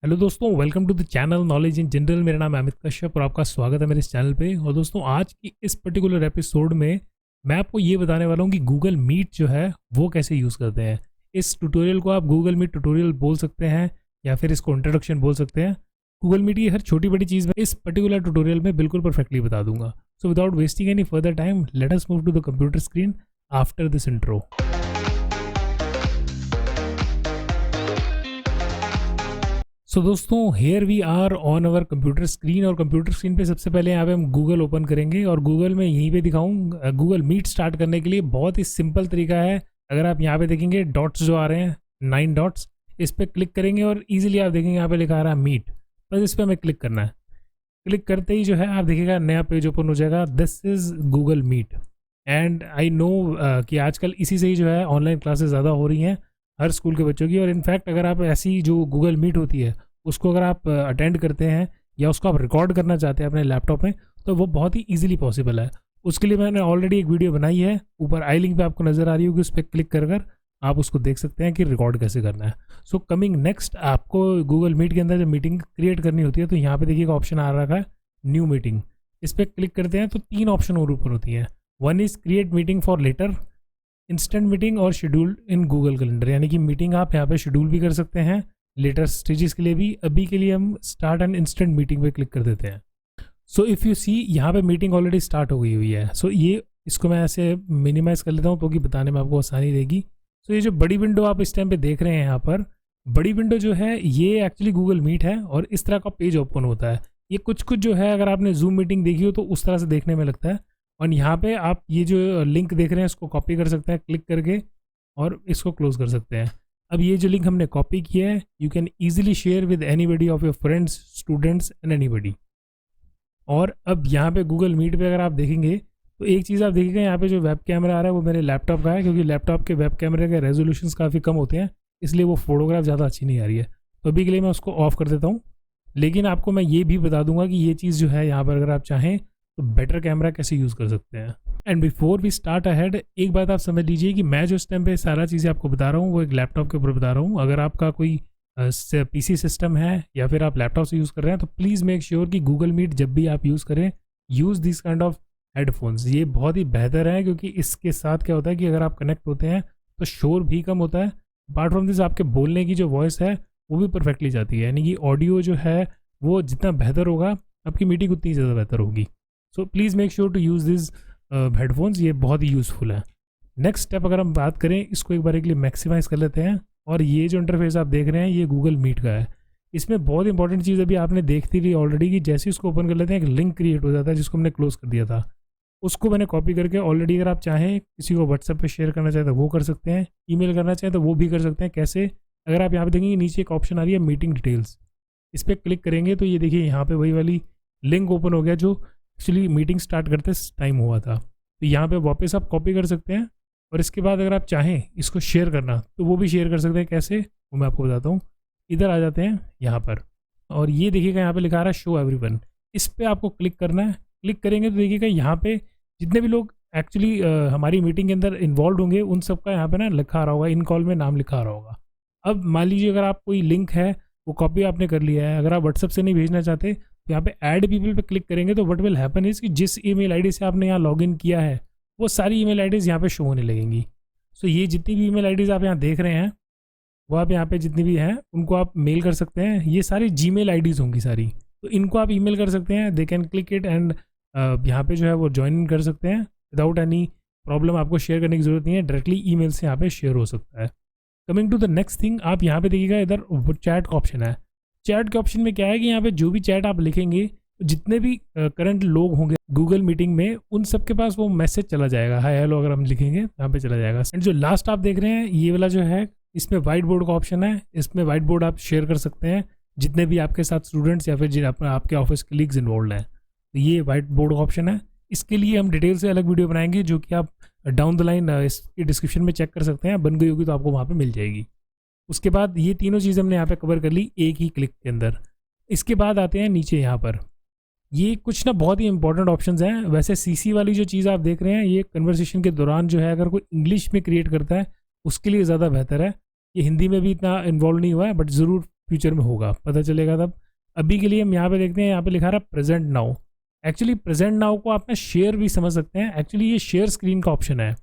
Hello दोस्तों, welcome to the channel knowledge in general. मेरा नाम है अमित कश्यप और आपका स्वागत है मेरे इस चैनल पे। और दोस्तों, आज की इस पर्टिकुलर एपिसोड में मैं आपको ये बताने वाला हूँ कि गूगल मीट जो है वो कैसे यूज़ करते हैं। इस ट्यूटोरियल को आप गूगल मीट ट्यूटोरियल बोल सकते हैं या फिर इसको इंट्रोडक्शन बोल सकते हैं। गूगल मीट की हर छोटी बड़ी चीज़ मैं इस पर्टिकुलर ट्यूटोरियल में बिल्कुल परफेक्टली बता दूंगा। So without wasting any further time, let us move to the computer screen after this intro. So दोस्तों, here we are on our computer screen. और कंप्यूटर स्क्रीन पे सबसे पहले यहाँ पे हम गूगल ओपन करेंगे और गूगल में यहीं पे दिखाऊँ गूगल मीट स्टार्ट करने के लिए बहुत ही सिंपल तरीका है। अगर आप यहाँ पे देखेंगे डॉट्स जो आ रहे हैं 9 डॉट्स, इस पर क्लिक करेंगे और ईजिली आप देखेंगे यहाँ पे लिखा आ रहा है मीट। बस इस पर हमें क्लिक करना है। क्लिक करते ही जो है आप देखिएगा नया पेज ओपन हो जाएगा। This is Google Meet and I know कि आजकल इसी से ही जो है ऑनलाइन क्लासेस ज़्यादा हो रही हैं हर स्कूल के बच्चों की। और इनफैक्ट अगर आप ऐसी जो गूगल मीट होती है उसको अगर आप अटेंड करते हैं या उसको आप रिकॉर्ड करना चाहते हैं अपने लैपटॉप में, तो वो बहुत ही ईजिली पॉसिबल है। उसके लिए मैंने ऑलरेडी एक वीडियो बनाई है, ऊपर आई लिंक पे आपको नज़र आ रही होगी, उस पर क्लिक कर आप उसको देख सकते हैं कि रिकॉर्ड कैसे करना है। सो कमिंग नेक्स्ट, आपको गूगल मीट के अंदर जब मीटिंग क्रिएट करनी होती है तो यहाँ पे देखिएगा ऑप्शन आ रखा है न्यू मीटिंग। इस पर क्लिक करते हैं तो 3 ऑप्शन और ऊपर होती हैं। One is create meeting for later, instant meeting और शेड्यूल इन गूगल कैलेंडर। यानी कि मीटिंग आप यहाँ पे शेड्यूल भी कर सकते हैं लेटर स्टेजेस के लिए भी। अभी के लिए हम स्टार्ट एंड इंस्टेंट मीटिंग पे क्लिक कर देते हैं। सो इफ़ यू सी, यहाँ पे मीटिंग ऑलरेडी स्टार्ट हो गई हुई है। सो ये इसको मैं ऐसे मिनिमाइज़ कर लेता हूँ क्योंकि बताने में आपको आसानी रहेगी। सो ये जो बड़ी विंडो आप इस टाइम पे देख रहे हैं, यहाँ पर बड़ी विंडो जो है ये एक्चुअली गूगल मीट है और इस तरह का पेज ओपन होता है। ये कुछ जो है अगर आपने जूम मीटिंग देखी हो तो उस तरह से देखने में लगता है। और यहाँ पे आप ये जो लिंक देख रहे हैं इसको कॉपी कर सकते हैं क्लिक करके और इसको क्लोज कर सकते हैं। अब ये जो लिंक हमने कॉपी किया है, you can easily share with anybody of your friends, students and anybody. और अब यहाँ पे गूगल मीट पे अगर आप देखेंगे तो एक चीज़ आप देखिएगा, यहाँ पे जो वेब कैमरा आ रहा है वो मेरे लैपटॉप का है, क्योंकि लैपटॉप के वेब कैमरे के रेजोल्यूशंस काफ़ी कम होते हैं, इसलिए वो फोटोग्राफ ज़्यादा अच्छी नहीं आ रही है। तो अभी के लिए मैं उसको ऑफ कर देता हूँ। लेकिन आपको मैं ये भी बता दूंगा कि ये चीज़ जो है यहाँ पर अगर आप चाहें तो बेटर कैमरा कैसे यूज़ कर सकते हैं। And before we start ahead, एक बात आप समझ लीजिए कि मैं जो इस टाइम पे सारा चीज़ें आपको बता रहा हूँ वो एक लैपटॉप के ऊपर बता रहा हूँ। अगर आपका कोई पीसी सिस्टम है या फिर आप लैपटॉप से यूज़ कर रहे हैं तो प्लीज़ मेक श्योर कि गूगल मीट जब भी आप यूज़ करें, use this kind of headphones. ये बहुत ही बेहतर है क्योंकि इसके साथ क्या होता है कि अगर आप कनेक्ट होते हैं तो शोर भी कम होता है। अपार्ट फ्रॉम दिस, आपके बोलने की जो वॉइस है वो भी परफेक्टली जाती है। यानी कि ऑडियो जो है वो जितना बेहतर होगा आपकी मीटिंग उतनी ज़्यादा बेहतर होगी। So please make sure to use this headphones, ये बहुत ही यूज़फुल है। नेक्स्ट स्टेप अगर हम बात करें, इसको एक बार के लिए मैक्सिमाइज़ कर लेते हैं। और ये जो इंटरफेस आप देख रहे हैं ये गूगल मीट का है। इसमें बहुत इंपॉर्टेंट चीज़ अभी आपने देखती रही ऑलरेडी कि जैसे इसको ओपन कर लेते हैं एक लिंक क्रिएट हो जाता है जिसको हमने क्लोज कर दिया था। उसको मैंने कॉपी करके ऑलरेडी, अगर आप चाहें किसी को व्हाट्सएप पे शेयर करना चाहें तो वो कर सकते हैं, ईमेल करना चाहें तो वो भी कर सकते हैं। कैसे? अगर आप यहाँ पे देखेंगे नीचे एक ऑप्शन आ रही है मीटिंग डिटेल्स, इस पर क्लिक करेंगे तो ये देखिए यहाँ पे वही वाली लिंक ओपन हो गया जो एक्चुअली मीटिंग स्टार्ट करते टाइम हुआ था। तो यहाँ पे वापस आप कॉपी कर सकते हैं और इसके बाद अगर आप चाहें इसको शेयर करना तो वो भी शेयर कर सकते हैं। कैसे, वो मैं आपको बताता हूँ। इधर आ जाते हैं यहाँ पर और ये देखिएगा यहाँ पे लिखा रहा है शो एवरीवन, इस पर आपको क्लिक करना है। क्लिक करेंगे तो देखिएगा यहाँ पे जितने भी लोग एक्चुअली हमारी मीटिंग के अंदर इन्वॉल्व होंगे उन सबका यहाँ पे ना लिखा आ रहा होगा, इन कॉल में नाम लिखा आ रहा होगा। अब मान लीजिए अगर आप कोई लिंक है वो कॉपी आपने कर लिया है, अगर आप व्हाट्सएप से नहीं भेजना चाहते तो यहाँ पे ऐड पीपल पे क्लिक करेंगे तो व्हाट विल हैपन इज कि जिस ईमेल आईडी से आपने यहाँ लॉगिन किया है वो सारी ईमेल आईडीज़ यहाँ पे शो होने लगेंगी। सो ये जितनी भी ईमेल आईडीज़ आप यहाँ देख रहे हैं वो आप यहाँ पे जितनी भी हैं उनको आप मेल कर सकते हैं। ये सारी जीमेल आईडीज़ होंगी सारी, तो इनको आप ईमेल कर सकते हैं। They can click it and यहाँ पे जो है वो ज्वाइन इन कर सकते हैं विदाउट एनी प्रॉब्लम। आपको शेयर करने की ज़रूरत नहीं है, डायरेक्टली ईमेल से यहाँ पे शेयर हो सकता है। Coming to the next thing, आप यहाँ पे देखिएगा इधर चैट का ऑप्शन है। चैट के ऑप्शन में क्या है कि यहाँ पे जो भी चैट आप लिखेंगे, जितने भी करंट लोग होंगे गूगल मीटिंग में, उन सब के पास वो मैसेज चला जाएगा। हाय हेलो अगर हम लिखेंगे यहाँ पे चला जाएगा। एंड जो लास्ट आप देख रहे हैं ये वाला जो है, इसमें वाइट बोर्ड का ऑप्शन है। इसमें वाइट बोर्ड आप शेयर कर सकते हैं जितने भी आपके साथ स्टूडेंट्स या फिर आपके ऑफिस कलीग्स इन्वॉल्व हैं। तो ये वाइट बोर्ड का ऑप्शन है। इसके लिए हम डिटेल से अलग वीडियो बनाएंगे जो कि आप डाउन द लाइन इसकी डिस्क्रिप्शन में चेक कर सकते हैं। बन गई होगी तो आपको वहाँ पे मिल जाएगी। उसके बाद ये तीनों चीज़ हमने यहाँ पे कवर कर ली एक ही क्लिक के अंदर। इसके बाद आते हैं नीचे यहाँ पर, ये कुछ ना बहुत ही इंपॉर्टेंट ऑप्शंस हैं। वैसे सीसी वाली जो चीज़ आप देख रहे हैं ये कन्वर्सेशन के दौरान जो है अगर कोई इंग्लिश में क्रिएट करता है उसके लिए ज़्यादा बेहतर है। ये हिंदी में भी इतना इन्वॉल्व नहीं हुआ है बट ज़रूर फ्यूचर में होगा, पता चलेगा तब। अभी के लिए हम यहाँ पे देखते हैं, यहाँ पे लिखा रहा है present now. Actually present now को आप ना शेयर भी समझ सकते हैं। एक्चुअली ये शेयर स्क्रीन का ऑप्शन है।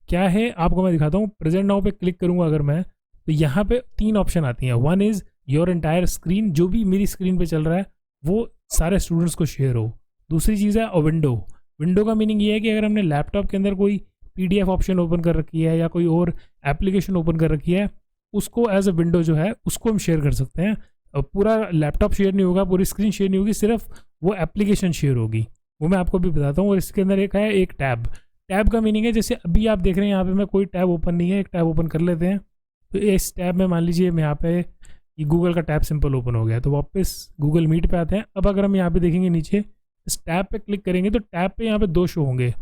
क्या है आपको मैं दिखाता हूँ। प्रेजेंट नाउ पे क्लिक करूँगा अगर मैं, तो यहाँ पे 3 ऑप्शन आती हैं। One is your entire screen, जो भी मेरी स्क्रीन पे चल रहा है वो सारे स्टूडेंट्स को शेयर हो। दूसरी चीज़ है विंडो। विंडो का मीनिंग ये है कि अगर हमने लैपटॉप के अंदर कोई PDF ऑप्शन ओपन कर रखी है या कोई और एप्लीकेशन ओपन कर रखी है, उसको एज अ विंडो जो है उसको हम शेयर कर सकते हैं। पूरा लैपटॉप शेयर नहीं होगा, पूरी स्क्रीन शेयर नहीं होगी, सिर्फ वो एप्लीकेशन शेयर होगी। वो मैं आपको भी बताता हूँ। और इसके अंदर एक है एक टैब। टैब का मीनिंग है जैसे अभी आप देख रहे हैं यहाँ पे मैं कोई टैब ओपन नहीं है, एक टैब ओपन कर लेते हैं। तो इस टैब में मान लीजिए मैं यहाँ पे ये गूगल का टैब सिंपल ओपन हो गया, तो वापस गूगल मीट पे आते हैं। अब अगर हम यहाँ पे देखेंगे नीचे इस टैब पे क्लिक करेंगे तो टैब पे यहाँ पे 2 शो होंगे।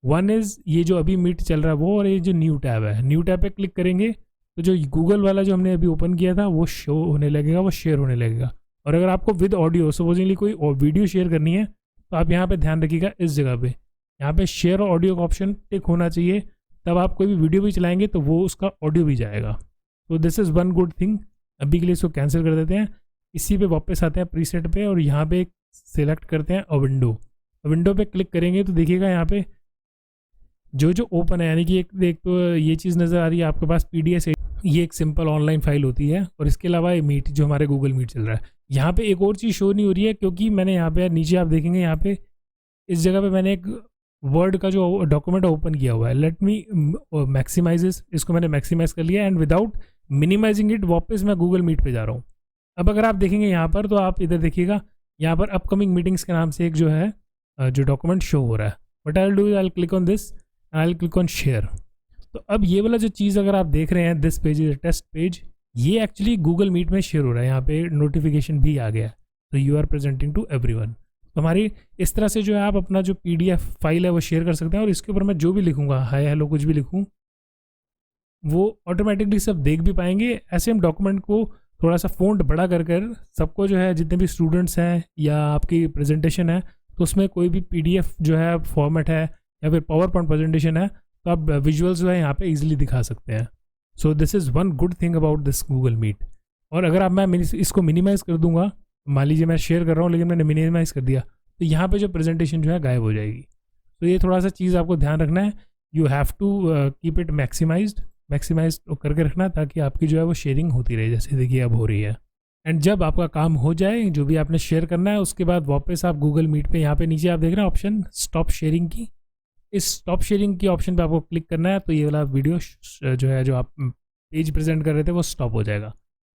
वन इज़ ये जो अभी मीट चल रहा है वो, और ये जो न्यू टैब है। न्यू टैब पे क्लिक करेंगे तो जो गूगल वाला जो हमने अभी ओपन किया था वो शो होने लगेगा, वो शेयर होने लगेगा। और अगर आपको विद ऑडियो सपोजिंगली कोई वीडियो शेयर करनी है तो आप यहाँ पे ध्यान रखिएगा, इस जगह पे यहाँ पे शेयर और ऑडियो का ऑप्शन टिक होना चाहिए, तब आप कोई भी वीडियो भी चलाएंगे तो वो उसका ऑडियो भी जाएगा। तो this is one good thing. अभी के लिए इसको कैंसिल कर देते हैं। इसी पे वापस आते हैं प्रीसेट पे, और यहाँ पे सिलेक्ट करते हैं विंडो। विंडो पे क्लिक करेंगे तो देखिएगा यहाँ पे जो ओपन है, यानी कि एक तो ये चीज़ नज़र आ रही है आपके पास PDF, ये एक सिंपल ऑनलाइन फाइल होती है। और इसके अलावा ये मीट जो हमारे गूगल मीट चल रहा है, यहाँ पे एक और चीज़ शो नहीं हो रही है, क्योंकि मैंने यहाँ पे नीचे आप देखेंगे यहाँ पे इस जगह पे मैंने एक वर्ड का जो डॉक्यूमेंट ओपन किया हुआ है। लेट मी मैक्सिमाइज, इसको मैंने मैक्सिमाइज कर लिया एंड विदाउट मिनिमाइजिंग इट वापस मैं गूगल मीट पे जा रहा हूँ। अब अगर आप देखेंगे यहाँ पर, तो आप इधर देखिएगा यहाँ पर अपकमिंग मीटिंग्स के नाम से एक जो है जो डॉक्यूमेंट शो हो रहा है। What I will do, I will click on this, I will click on share. तो अब ये वाला जो चीज़ अगर आप देख रहे हैं, this page is a test page, ये एक्चुअली गूगल मीट में शेयर हो रहा है। यहाँ पे नोटिफिकेशन भी आ गया है, तो you are presenting to everyone. तो हमारी इस तरह से जो है आप अपना जो PDF फाइल है वो शेयर कर सकते हैं। और इसके ऊपर मैं जो भी लिखूंगा, हाय हेलो कुछ भी लिखूँ, वो ऑटोमेटिकली सब देख भी पाएंगे। ऐसे हम डॉक्यूमेंट को थोड़ा सा फ़ॉन्ट बड़ा कर सबको जो है, जितने भी स्टूडेंट्स हैं या आपकी प्रेजेंटेशन है, तो उसमें कोई भी PDF जो है फॉर्मेट है या फिर पावर पॉइंट प्रेजेंटेशन है, तो आप विजुअल्स जो है यहाँ पे इजीली दिखा सकते हैं। So this is one good thing about this Google Meet. और अगर आप मैं इसको मिनिमाइज़ कर दूंगा, मान लीजिए मैं शेयर कर रहा हूँ लेकिन मैंने मिनिमाइज़ कर दिया, तो यहाँ पे जो प्रेजेंटेशन जो है गायब हो जाएगी। तो ये थोड़ा सा चीज़ आपको ध्यान रखना है। You have to keep it maximised करके रखना, ताकि आपकी जो है वो शेयरिंग होती रहे, जैसे देखिए अब हो रही है। एंड जब आपका काम हो जाए, जो भी आपने शेयर करना है, उसके बाद वापस आप गूगल मीट पे यहाँ पे नीचे आप देख रहे हैं ऑप्शन स्टॉप शेयरिंग की। इस स्टॉप शेयरिंग की ऑप्शन पे आपको क्लिक करना है, तो ये वाला वीडियो जो है, जो आप पेज प्रेजेंट कर रहे थे, वो स्टॉप हो जाएगा।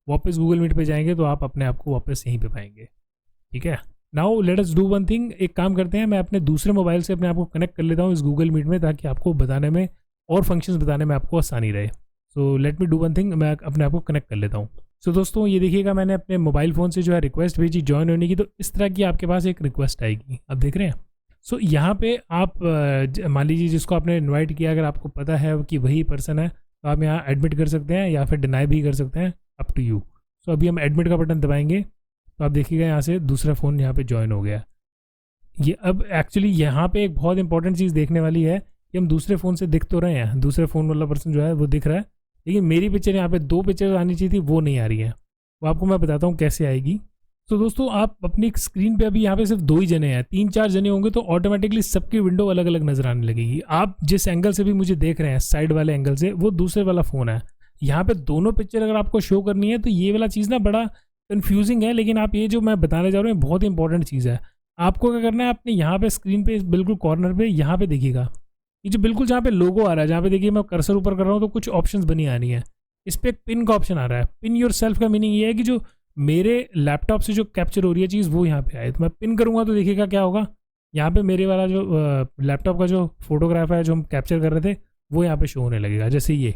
वापस गूगल मीट पे जाएंगे तो आप अपने आप को वापस यहीं पे पाएंगे। ठीक है, now let us do one thing. एक काम करते हैं, मैं अपने दूसरे मोबाइल से अपने आप को कनेक्ट कर लेता हूँ इस गूगल मीट में, ताकि आपको बताने में और फंक्शंस बताने में आपको आसानी रहे। So let me do one thing, मैं अपने आप को कनेक्ट कर लेता हूँ। सो दोस्तों ये देखिएगा, मैंने अपने मोबाइल फ़ोन से जो है रिक्वेस्ट भेजी ज्वाइन होने की, तो इस तरह की आपके पास एक रिक्वेस्ट आएगी, आप देख रहे हैं। सो यहाँ पे आप मान लीजिए जिसको आपने इन्वाइट किया, अगर आपको पता है कि वही पर्सन है, तो आप यहाँ एडमिट कर सकते हैं या फिर डिनाई भी कर सकते हैं, अप टू यू। सो अभी हम एडमिट का बटन दबाएंगे, तो आप देखिएगा यहाँ से दूसरा फ़ोन यहाँ पे ज्वाइन हो गया। ये अब एक्चुअली यहाँ पे एक बहुत इंपॉर्टेंट चीज़ देखने वाली है कि हम दूसरे फ़ोन से दिख तो रहे हैं, दूसरे फ़ोन वाला पर्सन जो है वो दिख रहा है, लेकिन मेरी पिक्चर यहाँ पे 2 पिक्चर आनी चाहिए थी, वो नहीं आ रही है। वो आपको मैं बताता हूँ कैसे आएगी। तो दोस्तों आप अपनी स्क्रीन पे अभी यहाँ पे सिर्फ 2 ही जने हैं, 3-4 जने होंगे तो ऑटोमेटिकली सबकी विंडो अलग अलग नजर आने लगेगी। आप जिस एंगल से भी मुझे देख रहे हैं, साइड वाले एंगल से, वो दूसरे वाला फ़ोन है। यहाँ पे दोनों पिक्चर अगर आपको शो करनी है, तो ये वाला चीज़ ना बड़ा कन्फ्यूजिंग है, लेकिन आप ये जो मैं बताने जा रहा हूँ बहुत इंपॉर्टेंट चीज़ है। आपको क्या करना है, अपने यहाँ पे स्क्रीन पे बिल्कुल कॉर्नर पे यहाँ पे देखिएगा, ये जो बिल्कुल जहाँ पे लोगो आ रहा है, जहाँ पे देखिए मैं कर्सर ऊपर कर रहा हूँ तो कुछ ऑप्शंस बनी आ रही हैं। इस पर एक पिन का ऑप्शन आ रहा है। पिन योर सेल्फ का मीनिंग ये है कि जो मेरे लैपटॉप से जो कैप्चर हो रही है चीज़ वो यहाँ पे आए। तो मैं पिन करूँगा तो देखिएगा क्या होगा, यहाँ पे मेरे वाला जो लैपटॉप का जो फोटोग्राफ है जो हम कैप्चर कर रहे थे वो यहाँ पे शो होने लगेगा, जैसे ये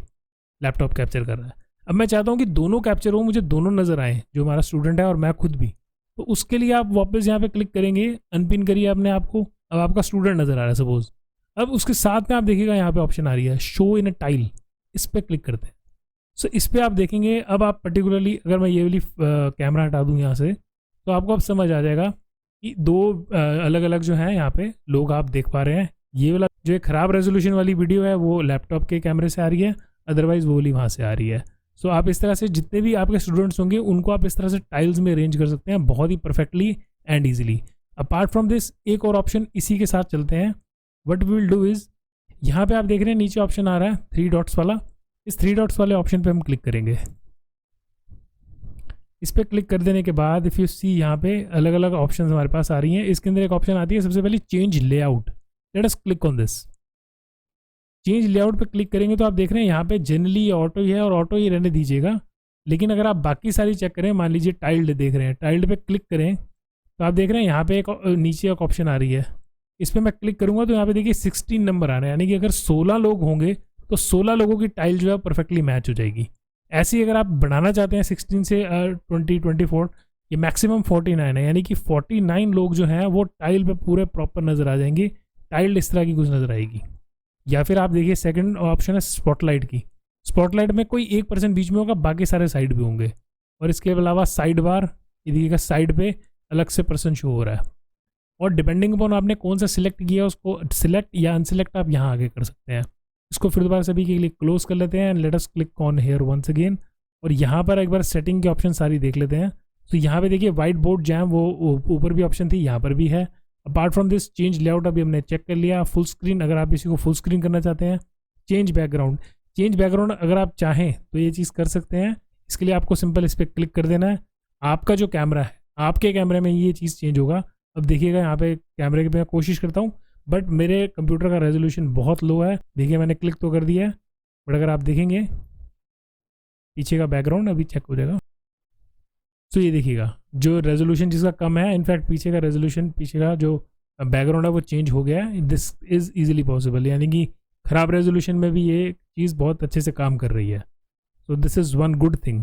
लैपटॉप कैप्चर कर रहा है। अब मैं चाहता हूँ कि दोनों कैप्चर हो, मुझे दोनों नज़र आए, जो हमारा स्टूडेंट है और मैं खुद भी। तो उसके लिए आप वापस यहाँ पे क्लिक करेंगे, अनपिन करिए अपने आप को। अब आपका स्टूडेंट नज़र आ रहा है सपोज। अब उसके साथ में आप देखिएगा यहाँ पे ऑप्शन आ रही है शो इन अ टाइल, इस पर क्लिक करते हैं। सो इस पर आप देखेंगे, अब आप पर्टिकुलरली अगर मैं ये वाली कैमरा हटा दूँ यहाँ से, तो आपको अब समझ आ जाएगा कि 2 अलग अलग जो हैं यहाँ पे लोग आप देख पा रहे हैं। ये वाला जो एक ख़राब रेजोल्यूशन वाली वीडियो है वो लैपटॉप के कैमरे से आ रही है, अदरवाइज़ वो वाली वहाँ से आ रही है। सो आप इस तरह से जितने भी आपके स्टूडेंट्स होंगे उनको आप इस तरह से टाइल्स में अरेंज कर सकते हैं बहुत ही perfectly and easily. Apart from this एक और ऑप्शन इसी के साथ चलते हैं। What we will do is, यहाँ पे आप देख रहे हैं नीचे ऑप्शन आ रहा है 3 डॉट्स वाला, इस 3 डॉट्स वाले ऑप्शन पे हम क्लिक करेंगे। इस पर क्लिक कर देने के बाद इफ़ यू सी यहाँ पे अलग अलग ऑप्शन हमारे पास आ रही हैं। इसके अंदर एक ऑप्शन आती है सबसे पहले change layout. Late us click on this. Change layout पे क्लिक करेंगे तो आप देख रहे हैं यहाँ पे जनरली ऑटो ही है और ऑटो ही रहने दीजिएगा। लेकिन अगर आप बाकी सारी चेक करें, मान लीजिए टाइल्ड देख रहे हैं, टाइल्ड पे क्लिक करें तो आप देख रहे हैं यहाँ पे एक नीचे एक ऑप्शन आ रही है, इस पर मैं क्लिक करूँगा तो यहाँ पे देखिए 16 नंबर आ रहे हैं, यानी कि अगर 16 लोग होंगे तो 16 लोगों की टाइल जो है परफेक्टली मैच हो जाएगी। ऐसे ही अगर आप बढ़ाना चाहते हैं 16 से 20, 24, ये मैक्सिमम 49 है, यानी कि 49 लोग जो हैं वो टाइल पे पूरे प्रॉपर नज़र आ जाएंगे, टाइल इस तरह की कुछ नज़र आएगी। या फिर आप देखिए सेकंड ऑप्शन है स्पॉटलाइट की। स्पॉटलाइट में कोई 1% बीच में होगा, बाकी सारे साइड पे होंगे। और इसके अलावा साइड बार, ये देखिएगा साइड पे अलग से पर्सन शो हो रहा है। और डिपेंडिंग अपॉन आपने कौन सा सिलेक्ट किया उसको सिलेक्ट या अनसिलेक्ट आप यहाँ आगे कर सकते हैं। इसको फिर दोबारा सभी के लिए क्लोज कर लेते हैं and let us click on here once again. और यहाँ पर एक बार सेटिंग के ऑप्शन सारी देख लेते हैं। तो यहाँ पे देखिए वाइट बोर्ड जैम वो ऊपर भी ऑप्शन थी, यहाँ पर भी है। Apart from this change layout अभी हमने चेक कर लिया। फुल स्क्रीन अगर आप इसी को फुल स्क्रीन करना चाहते हैं। चेंज बैकग्राउंड, चेंज बैकग्राउंड अगर आप चाहें तो ये चीज़ कर सकते हैं। इसके लिए आपको सिंपल इस पर क्लिक कर देना है। आपका जो कैमरा है, आपके कैमरे में ये चीज़ चेंज होगा। अब देखिएगा यहाँ पे कैमरे की मैं कोशिश करता हूँ, बट मेरे कंप्यूटर का रेजोल्यूशन बहुत लो है। देखिए मैंने क्लिक तो कर दिया है, बट अगर आप देखेंगे पीछे का बैकग्राउंड अभी चेक हो जाएगा। तो ये देखिएगा जो रेजोल्यूशन जिसका कम है, इनफैक्ट पीछे का रेजोल्यूशन, पीछे का जो बैकग्राउंड है वो चेंज हो गया है। दिस इज़ ईजिली पॉसिबल, यानी कि ख़राब रेजोल्यूशन में भी ये चीज़ बहुत अच्छे से काम कर रही है। सो this is one good thing.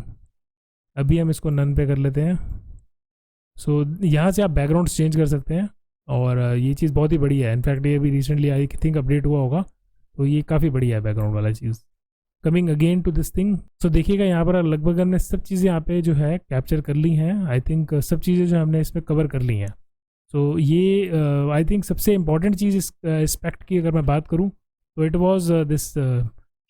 अभी हम इसको नन पे कर लेते हैं। सो यहाँ से आप बैकग्राउंड चेंज कर सकते हैं और ये चीज़ बहुत ही बढ़िया है। इनफैक्ट ये अभी रिसेंटली आई थिंक अपडेट हुआ होगा, तो ये काफ़ी बढ़िया है बैकग्राउंड वाला चीज़। Coming again to this thing, so देखिएगा यहाँ पर लगभग हमने सब चीज़ें यहाँ पे जो है कैप्चर कर ली हैं। आई थिंक सब चीज़ें जो हमने इसमें कवर कर ली हैं। सो ये आई थिंक सबसे इम्पॉर्टेंट चीज़ इस एस्पेक्ट की अगर मैं बात करूँ तो it was this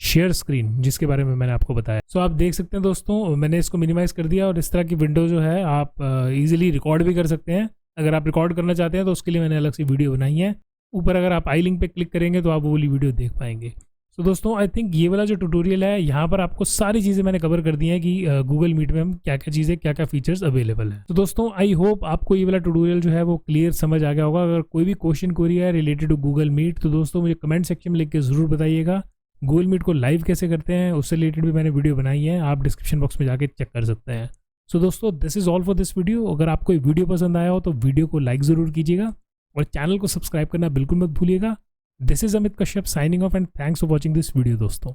share screen, जिसके बारे में मैंने आपको बताया। सो आप देख सकते हैं दोस्तों, मैंने इसको मिनिमाइज़ कर दिया और इस तरह की विंडो जो है आप ईजिली रिकॉर्ड भी कर सकते हैं। अगर आप रिकॉर्ड करना चाहते हैं तो उसके लिए मैंने अलग से वीडियो बनाई है। ऊपर अगर आप आई लिंक पे क्लिक करेंगे तो आप वो वाली वीडियो देख पाएंगे। तो दोस्तों आई थिंक ये वाला जो ट्यूटोरियल है, यहाँ पर आपको सारी चीज़ें मैंने कवर कर दी हैं कि गूगल मीट में हम क्या क्या चीज़ें, क्या क्या फीचर्स अवेलेबल है। तो दोस्तों आई होप आपको ये वाला ट्यूटोरियल जो है वो क्लियर समझ आ गया होगा। अगर कोई भी क्वेश्चन क्वेरी है रिलेटेड टू गूगल मीट तो दोस्तों मुझे कमेंट सेक्शन में लिख के ज़रूर बताइएगा। गूगल मीट को लाइव कैसे करते हैं उससे रिलेटेड भी मैंने वीडियो बनाई है, आप डिस्क्रिप्शन बॉक्स में जाके चेक कर सकते हैं। सो दोस्तों this is all for this video. अगर आपको ये वीडियो पसंद आया हो तो वीडियो को लाइक ज़रूर कीजिएगा और चैनल को सब्सक्राइब करना बिल्कुल मत भूलिएगा। This is Amit Kashyap signing off and thanks for watching this video दोस्तों।